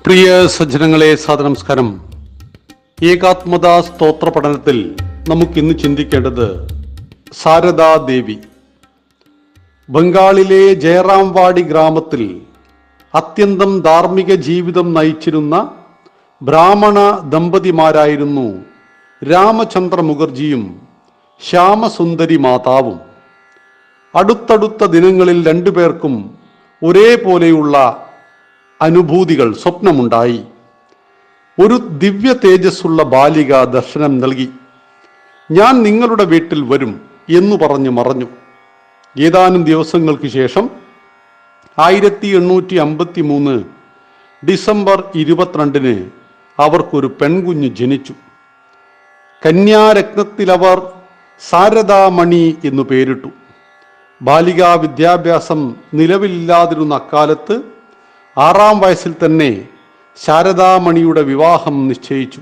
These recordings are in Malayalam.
പ്രിയ സജ്ജനങ്ങളെ, സാദനമസ്കാരം. ഏകാത്മതാ സ്തോത്ര പഠനത്തിൽ നമുക്കിന്ന് ചിന്തിക്കേണ്ടത് ശാരദാദേവി. ബംഗാളിലെ ജയറാംവാടി ഗ്രാമത്തിൽ അത്യന്തം ധാർമ്മിക ജീവിതം നയിച്ചിരുന്ന ബ്രാഹ്മണ ദമ്പതിമാരായിരുന്നു രാമചന്ദ്ര മുഖർജിയും ശ്യാമസുന്ദരി മാതാവും. അടുത്തടുത്ത ദിനങ്ങളിൽ രണ്ടുപേർക്കും ഒരേപോലെയുള്ള അനുഭൂതികൾ സ്വപ്നമുണ്ടായി. ഒരു ദിവ്യ തേജസ്സുള്ള ബാലിക ദർശനം നൽകി. ഞാൻ നിങ്ങളുടെ വീട്ടിൽ വരും എന്നു പറഞ്ഞ് മറഞ്ഞു. ഏതാനും ദിവസങ്ങൾക്ക് ശേഷം 1853 ഡിസംബർ 22 അവർക്കൊരു പെൺകുഞ്ഞ് ജനിച്ചു. കന്യാരത്നത്തിലവർ ശാരദാമണി എന്നു പേരിട്ടു. ബാലികാ വിദ്യാഭ്യാസം നിലവിലില്ലാതിരുന്ന അക്കാലത്ത് 6-ാം വയസ്സിൽ തന്നെ ശാരദാമണിയുടെ വിവാഹം നിശ്ചയിച്ചു.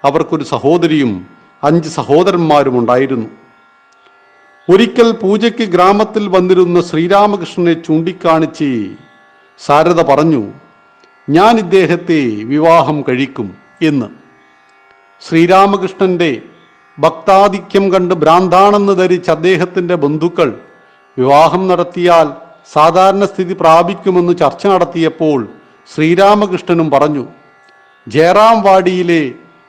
അവർക്കൊരു സഹോദരിയും 5 സഹോദരന്മാരും ഉണ്ടായിരുന്നു. ഒരിക്കൽ പൂജയ്ക്ക് ഗ്രാമത്തിൽ വന്നിരുന്ന ശ്രീരാമകൃഷ്ണനെ ചൂണ്ടിക്കാണിച്ച് ശാരദ പറഞ്ഞു, ഞാൻ ഇദ്ദേഹത്തെ വിവാഹം കഴിക്കും എന്ന്. ശ്രീരാമകൃഷ്ണന്റെ ഭക്താധിക്യം കണ്ട് ഭ്രാന്താണെന്ന് ധരിച്ച് അദ്ദേഹത്തിൻ്റെ ബന്ധുക്കൾ വിവാഹം നടത്തിയാൽ സാധാരണ സ്ഥിതി പ്രാപിക്കുമെന്ന് ചർച്ച നടത്തിയപ്പോൾ ശ്രീരാമകൃഷ്ണനും പറഞ്ഞു, ജയറാംവാടിയിലെ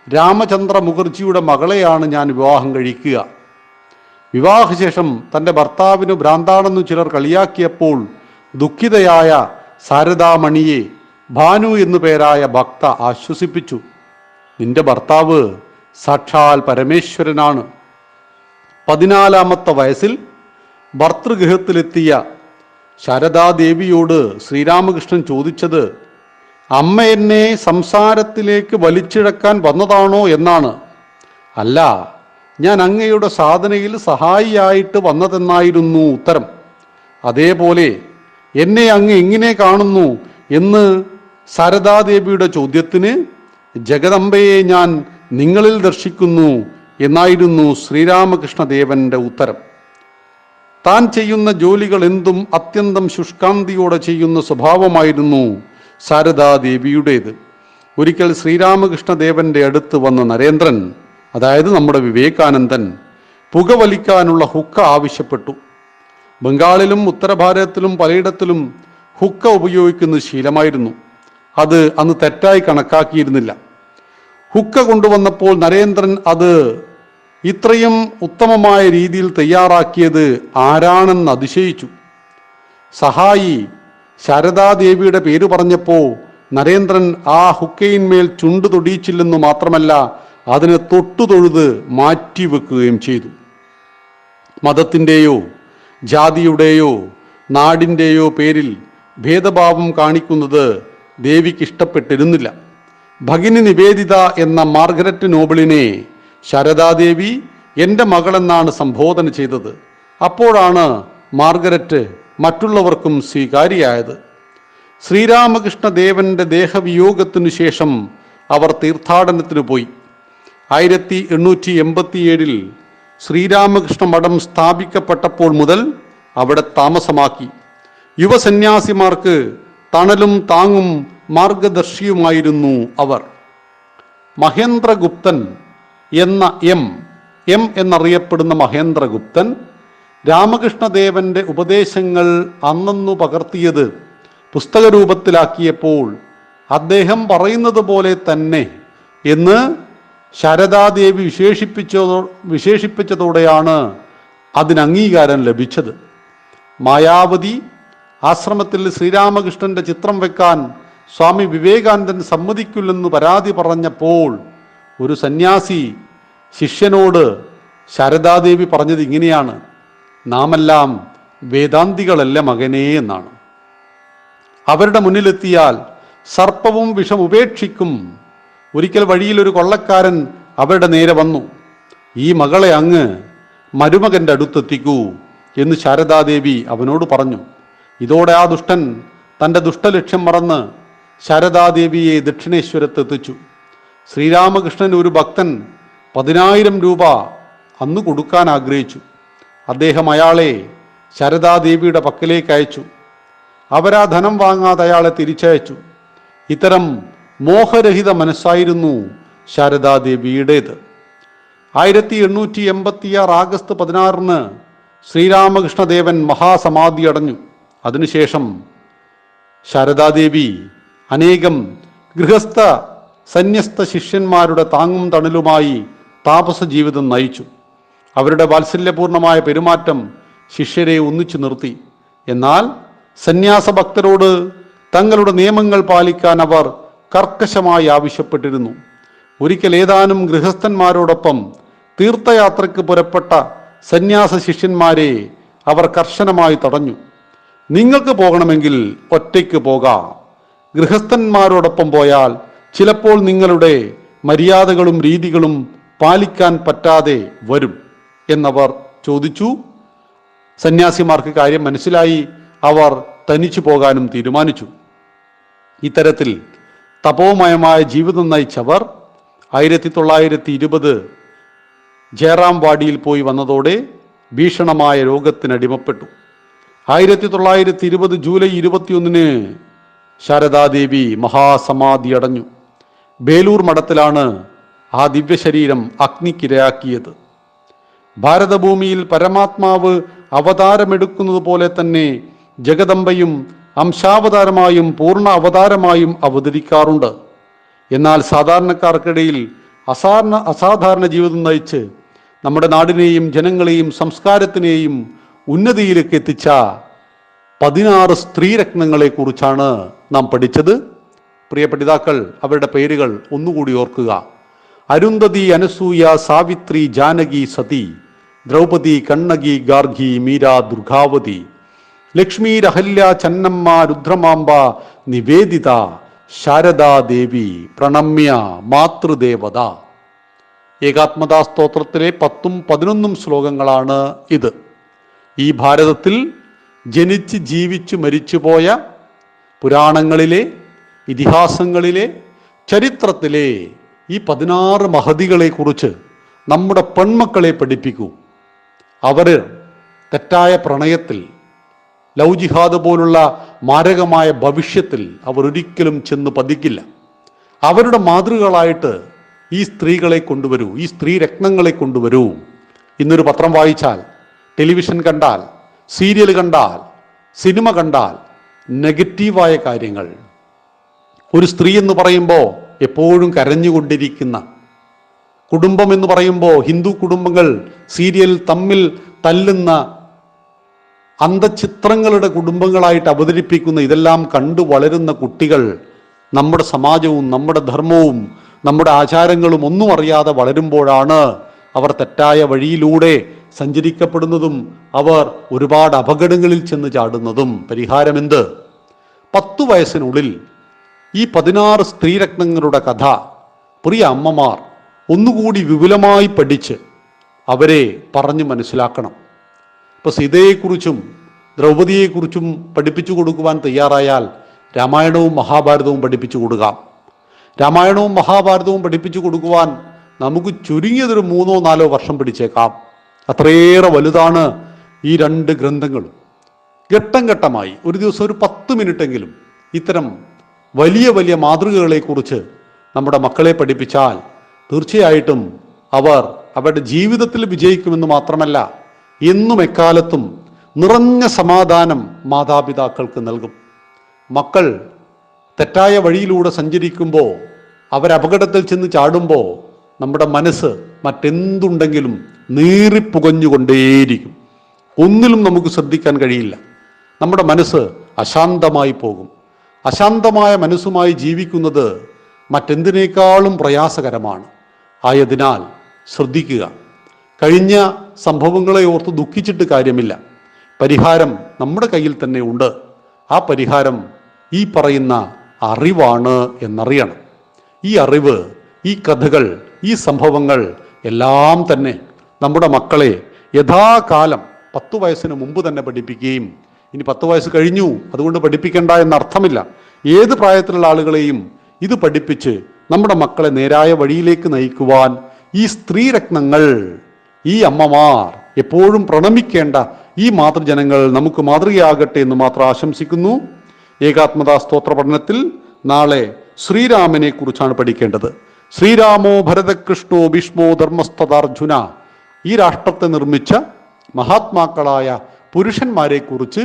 രാമചന്ദ്ര മുഖർജിയുടെ മകളെയാണ് ഞാൻ വിവാഹം കഴിക്കുക. വിവാഹശേഷം തൻ്റെ ഭർത്താവിന് ഭ്രാന്താണെന്നു ചിലർ കളിയാക്കിയപ്പോൾ ദുഃഖിതയായ ശാരദാമണിയെ ഭാനു എന്നു പേരായ ഭക്ത ആശ്വസിപ്പിച്ചു. നിന്റെ ഭർത്താവ് സാക്ഷാൽ പരമേശ്വരനാണ്. 14-ാമത്തെ വയസ്സിൽ ഭർതൃഗൃഹത്തിലെത്തിയ ശാരദാദേവിയോട് ശ്രീരാമകൃഷ്ണൻ ചോദിച്ചത്, അമ്മ എന്നെ സംസാരത്തിലേക്ക് വലിച്ചിഴക്കാൻ വന്നതാണോ എന്നാണ്. അല്ല, ഞാൻ അങ്ങയുടെ സാധനയിൽ സഹായിയായിട്ട് വന്നതെന്നായിരുന്നു ഉത്തരം. അതേപോലെ എന്നെ അങ്ങ് എങ്ങനെ കാണുന്നു എന്ന് ശാരദാദേവിയുടെ ചോദ്യത്തിന്, ജഗദംബയെ ഞാൻ നിങ്ങളിൽ ദർശിക്കുന്നു എന്നായിരുന്നു ശ്രീരാമകൃഷ്ണദേവന്റെ ഉത്തരം. താൻ ചെയ്യുന്ന ജോലികൾ എന്തും അത്യന്തം ശുഷ്കാന്തിയോടെ ചെയ്യുന്ന സ്വഭാവമായിരുന്നു ശാരദാദേവിയുടേത്. ഒരിക്കൽ ശ്രീരാമകൃഷ്ണദേവന്റെ അടുത്ത് വന്ന നരേന്ദ്രൻ, അതായത് നമ്മുടെ വിവേകാനന്ദൻ, പുകവലിക്കാനുള്ള ഹുക്ക ആവശ്യപ്പെട്ടു. ബംഗാളിലും ഉത്തരഭാരതത്തിലും പലയിടത്തിലും ഹുക്ക ഉപയോഗിക്കുന്ന ശീലമായിരുന്നു. അത് അന്ന് തെറ്റായി കണക്കാക്കിയിരുന്നില്ല. ഹുക്ക കൊണ്ടുവന്നപ്പോൾ നരേന്ദ്രൻ അത് ഇത്രയും ഉത്തമമായ രീതിയിൽ തയ്യാറാക്കിയത് ആരാണെന്ന് അതിശയിച്ചു. സഹായി ശാരദാദേവിയുടെ പേര് പറഞ്ഞപ്പോൾ നരേന്ദ്രൻ ആ ഹുക്കയിന്മേൽ ചുണ്ടു തൊടിയിച്ചില്ലെന്നു മാത്രമല്ല, അതിനെ തൊട്ടുതൊഴുത് മാറ്റിവെക്കുകയും ചെയ്തു. മതത്തിൻ്റെയോ ജാതിയുടെയോ നാടിൻ്റെയോ പേരിൽ ഭേദഭാവം കാണിക്കുന്നത് ദേവിക്ക് ഇഷ്ടപ്പെട്ടിരുന്നില്ല. ഭഗിനി നിവേദിത എന്ന മാർഗരറ്റ് നോബിളിനെ ശാരദാദേവി എൻ്റെ മകളെന്നാണ് സംബോധന ചെയ്തത്. അപ്പോഴാണ് മാർഗരറ്റ് മറ്റുള്ളവർക്കും സ്വീകാര്യയായത്. ശ്രീരാമകൃഷ്ണദേവന്റെ ദേഹവിയോഗത്തിനു ശേഷം അവർ തീർത്ഥാടനത്തിന് പോയി. 1887 ശ്രീരാമകൃഷ്ണ മഠം സ്ഥാപിക്കപ്പെട്ടപ്പോൾ മുതൽ അവിടെ താമസമാക്കി. യുവസന്യാസിമാർക്ക് തണലും താങ്ങും മാർഗദർശിയുമായിരുന്നു അവർ. മഹേന്ദ്രഗുപ്തൻ എന്ന എം എന്നറിയപ്പെടുന്ന മഹേന്ദ്രഗുപ്തൻ രാമകൃഷ്ണദേവന്റെ ഉപദേശങ്ങൾ അന്നു പകർത്തിയത് പുസ്തകരൂപത്തിലാക്കിയപ്പോൾ അദ്ദേഹം പറയുന്നത് പോലെ തന്നെ എന്ന് ശാരദാദേവി വിശേഷിപ്പിച്ചതോടെയാണ് അതിന് അംഗീകാരം ലഭിച്ചത്. മായാവതി ആശ്രമത്തിൽ ശ്രീരാമകൃഷ്ണന്റെ ചിത്രം വെക്കാൻ സ്വാമി വിവേകാനന്ദൻ സമ്മതിക്കില്ലെന്ന് പരാതി പറഞ്ഞപ്പോൾ ഒരു സന്യാസി ശിഷ്യനോട് ശാരദാദേവി പറഞ്ഞത് ഇങ്ങനെയാണ്, നാമെല്ലാം വേദാന്തികളല്ല മകനേ എന്നാണ്. അവരുടെ മുന്നിലെത്തിയാൽ സർപ്പവും വിഷം ഉപേക്ഷിക്കും. ഒരിക്കൽ വഴിയിൽ ഒരു കൊള്ളക്കാരൻ അവരുടെ നേരെ വന്നു. ഈ മകളെ അങ്ങ് മരുമകന്റെ അടുത്തെത്തിക്കൂ എന്ന് ശാരദാദേവി അവനോട് പറഞ്ഞു. ഇതോടെ ആ ദുഷ്ടൻ തൻ്റെ ദുഷ്ടലക്ഷ്യം മറന്ന് ശാരദാദേവിയെ ദക്ഷിണേശ്വരത്തെത്തിച്ചു. ശ്രീരാമകൃഷ്ണൻ ഒരു ഭക്തൻ 10,000 രൂപ അന്ന് കൊടുക്കാൻ ആഗ്രഹിച്ചു. അദ്ദേഹം അയാളെ ശാരദാദേവിയുടെ പക്കലേക്ക് അയച്ചു. അവരാ ധനം വാങ്ങാതെ അയാളെ തിരിച്ചയച്ചു. ഇത്തരം മോഹരഹിത മനസ്സായിരുന്നു ശാരദാദേവിയുടേത്. 1886 ആഗസ്റ്റ് 16 ശ്രീരാമകൃഷ്ണദേവൻ മഹാസമാധി അടഞ്ഞു. അതിനുശേഷം ശാരദാദേവി അനേകം ഗൃഹസ്ഥ സന്യസ്ത ശിഷ്യന്മാരുടെ താങ്ങും തണലുമായി താപസ ജീവിതം നയിച്ചു. അവരുടെ വാത്സല്യപൂർണമായ പെരുമാറ്റം ശിഷ്യരെ ഒന്നിച്ചു നിർത്തി. എന്നാൽ സന്യാസ ഭക്തരോട് തങ്ങളുടെ നിയമങ്ങൾ പാലിക്കാൻ അവർ കർക്കശമായി ആവശ്യപ്പെട്ടിരുന്നു. ഒരിക്കൽ ഏതാനും ഗൃഹസ്ഥന്മാരോടൊപ്പം തീർത്ഥയാത്രയ്ക്ക് പുറപ്പെട്ട സന്യാസ ശിഷ്യന്മാരെ അവർ കർശനമായി തടഞ്ഞു. നിങ്ങൾക്ക് പോകണമെങ്കിൽ ഒറ്റയ്ക്ക് പോകാം. ഗൃഹസ്ഥന്മാരോടൊപ്പം പോയാൽ ചിലപ്പോൾ നിങ്ങളുടെ മര്യാദകളും രീതികളും പാലിക്കാൻ പറ്റാതെ വരും എന്നവർ ചോദിച്ചു. സന്യാസിമാർക്ക് കാര്യം മനസ്സിലായി. അവർ തനിച്ചു പോകാനും തീരുമാനിച്ചു. ഇത്തരത്തിൽ തപോമയമായ ജീവിതം നയിച്ചവർ 1920 ജയറാം വാഡിയിൽ പോയി വന്നതോടെ ഭീഷണമായ രോഗത്തിനടിമപ്പെട്ടു. 1920 ജൂലൈ 21 ശാരദാദേവി മഹാസമാധി അടഞ്ഞു. ബേലൂർ മഠത്തിലാണ് ആ ദിവ്യശരീരം അഗ്നിക്കിരയാക്കിയത്. ഭാരതഭൂമിയിൽ പരമാത്മാവ് അവതാരമെടുക്കുന്നത് പോലെ തന്നെ ജഗദംബയും അംശാവതാരമായും പൂർണ്ണ അവതാരമായും അവതരിക്കാറുണ്ട്. എന്നാൽ സാധാരണക്കാർക്കിടയിൽ അസാധാരണ ജീവിതം നയിച്ച് നമ്മുടെ നാടിനെയും ജനങ്ങളെയും സംസ്കാരത്തിനെയും ഉന്നതിയിലേക്ക് എത്തിച്ച 16 സ്ത്രീരത്നങ്ങളെ കുറിച്ചാണ് നാം പഠിച്ചത്. പ്രിയ പഠിതാക്കൾ, അവരുടെ പേരുകൾ ഒന്നുകൂടി ഓർക്കുക. അരുന്ധതി, അനസൂയ, സാവിത്രി, ജാനകി, സതി, ദ്രൗപദി, കണ്ണകി, ഗാർഗി, മീര, ദുർഗാവതി, ലക്ഷ്മി, അഹല്യ, ചന്നമ്മ, രുദ്രമാംബ, നിവേദിത, ശാരദാദേവി, പ്രണമ്യ, മാതൃദേവത. ഏകാത്മതാ സ്തോത്രത്തിലെ 10ഉം 11ഉം ശ്ലോകങ്ങളാണ് ഇത്. ഈ ഭാരതത്തിൽ ജനിച്ച് ജീവിച്ചു മരിച്ചുപോയ പുരാണങ്ങളിലെ, ഇതിഹാസങ്ങളിലെ, ചരിത്രത്തിലെ ഈ 16 മഹതികളെ കുറിച്ച് നമ്മുടെ പെൺമക്കളെ പഠിപ്പിക്കൂ. അവർ തെറ്റായ പ്രണയത്തിൽ, ലവ് ജിഹാദ് പോലുള്ള മാരകമായ ഭവിഷ്യത്തിൽ അവർ ഒരിക്കലും ചെന്ന് പതിക്കില്ല. അവരുടെ മാതൃകളായിട്ട് ഈ സ്ത്രീകളെ കൊണ്ടുവരൂ, ഈ സ്ത്രീ രത്നങ്ങളെ കൊണ്ടുവരൂ. ഇന്നൊരു പത്രം വായിച്ചാൽ, ടെലിവിഷൻ കണ്ടാൽ, സീരിയൽ കണ്ടാൽ, സിനിമ കണ്ടാൽ നെഗറ്റീവായ കാര്യങ്ങൾ. ഒരു സ്ത്രീ എന്ന് പറയുമ്പോൾ എപ്പോഴും കരഞ്ഞുകൊണ്ടിരിക്കുന്ന, കുടുംബം എന്ന് പറയുമ്പോൾ ഹിന്ദു കുടുംബങ്ങൾ സീരിയൽ തമ്മിൽ തല്ലുന്ന അന്തചിത്രങ്ങളുടെ കുടുംബങ്ങളായിട്ട് അവതരിപ്പിക്കുന്ന ഇതെല്ലാം കണ്ടു വളരുന്ന കുട്ടികൾ നമ്മുടെ സമാജവും നമ്മുടെ ധർമ്മവും നമ്മുടെ ആചാരങ്ങളും ഒന്നും അറിയാതെ വളരുമ്പോഴാണ് അവർ തെറ്റായ വഴിയിലൂടെ സഞ്ചരിക്കപ്പെടുന്നതും അവർ ഒരുപാട് അപകടങ്ങളിൽ ചെന്ന് ചാടുന്നതും. പരിഹാരമെന്ത്? 10 വയസ്സിനുള്ളിൽ ഈ 16 സ്ത്രീരത്നങ്ങളുടെ കഥ പ്രിയ അമ്മമാർ ഒന്നുകൂടി വിപുലമായി പഠിച്ച് അവരെ പറഞ്ഞു മനസ്സിലാക്കണം. ഇപ്പോൾ സീതയെക്കുറിച്ചും ദ്രൗപദിയെക്കുറിച്ചും പഠിപ്പിച്ചു കൊടുക്കുവാൻ തയ്യാറായാൽ രാമായണവും മഹാഭാരതവും പഠിപ്പിച്ചു കൊടുക്കാം. രാമായണവും മഹാഭാരതവും പഠിപ്പിച്ചു കൊടുക്കുവാൻ നമുക്ക് ചുരുങ്ങിയതൊരു 3-4 വർഷം പിടിച്ചേക്കാം. അത്രയേറെ വലുതാണ് ഈ 2 ഗ്രന്ഥങ്ങളും. ഘട്ടം ഘട്ടമായി ഒരു ദിവസം ഒരു 10 മിനിറ്റെങ്കിലും ഇത്തരം വലിയ വലിയ മാതൃകകളെക്കുറിച്ച് നമ്മുടെ മക്കളെ പഠിപ്പിച്ചാൽ തീർച്ചയായിട്ടും അവർ അവരുടെ ജീവിതത്തിൽ വിജയിക്കുമെന്ന് മാത്രമല്ല, എന്നും എക്കാലത്തും നിറഞ്ഞ സമാധാനം മാതാപിതാക്കൾക്ക് നൽകും. മക്കൾ തെറ്റായ വഴിയിലൂടെ സഞ്ചരിക്കുമ്പോൾ, അവരപകടത്തിൽ ചെന്ന് ചാടുമ്പോൾ നമ്മുടെ മനസ്സ് മറ്റെന്തുണ്ടെങ്കിലും നീറിപ്പുകഞ്ഞുകൊണ്ടേയിരിക്കും. ഒന്നിലും നമുക്ക് ശ്രദ്ധിക്കാൻ കഴിയില്ല. നമ്മുടെ മനസ്സ് അശാന്തമായി പോകും. അശാന്തമായ മനസ്സുമായി ജീവിക്കുന്നത് മറ്റെന്തിനേക്കാളും പ്രയാസകരമാണ്. ആയതിനാൽ ശ്രദ്ധിക്കുക. കഴിഞ്ഞ സംഭവങ്ങളെ ഓർത്ത് ദുഃഖിച്ചിട്ട് കാര്യമില്ല. പരിഹാരം നമ്മുടെ കയ്യിൽ തന്നെ ഉണ്ട്. ആ പരിഹാരം ഈ പറയുന്ന അറിവാണ് എന്നറിയണം. ഈ അറിവ്, ഈ കഥകൾ, ഈ സംഭവങ്ങൾ എല്ലാം തന്നെ നമ്മുടെ മക്കളെ യഥാകാലം 10 വയസ്സിന് മുമ്പ് തന്നെ പഠിപ്പിക്കുകയും, ഇനി 10 വയസ്സ് കഴിഞ്ഞു അതുകൊണ്ട് പഠിപ്പിക്കേണ്ട എന്നർത്ഥമില്ല, ഏത് പ്രായത്തിലുള്ള ആളുകളെയും ഇത് പഠിപ്പിച്ച് നമ്മുടെ മക്കളെ നേരായ വഴിയിലേക്ക് നയിക്കുവാൻ ഈ സ്ത്രീരത്നങ്ങൾ, ഈ അമ്മമാർ, എപ്പോഴും പ്രണമിക്കേണ്ട ഈ മാതൃജനങ്ങൾ നമുക്ക് മാതൃകയാകട്ടെ എന്ന് മാത്രം ആശംസിക്കുന്നു. ഏകാത്മതാ സ്തോത്ര പഠനത്തിൽ നാളെ ശ്രീരാമനെ കുറിച്ചാണ് പഠിക്കേണ്ടത്. ശ്രീരാമോ ഭരതകൃഷ്ണോ ഭീഷ്മോ ധർമ്മസ്തഥാർജുന. ഈ രാഷ്ട്രത്തെ നിർമ്മിച്ച മഹാത്മാക്കളായ പുരുഷന്മാരെ കുറിച്ച്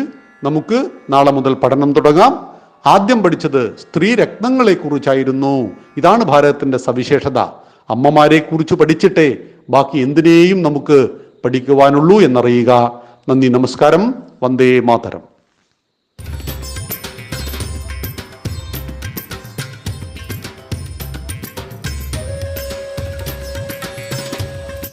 നമുക്ക് നാളെ മുതൽ പഠനം തുടങ്ങാം. ആദ്യം പഠിച്ചത് സ്ത്രീരത്നങ്ങളെ കുറിച്ചായിരുന്നു. ഇതാണ് ഭാരതത്തിന്റെ സവിശേഷത. അമ്മമാരെ കുറിച്ച് പഠിച്ചിട്ടേ ബാക്കി എന്തിനേയും നമുക്ക് പഠിക്കുവാനുള്ളൂ എന്നറിയുക. നന്ദി, നമസ്കാരം. വന്ദേ മാതരം.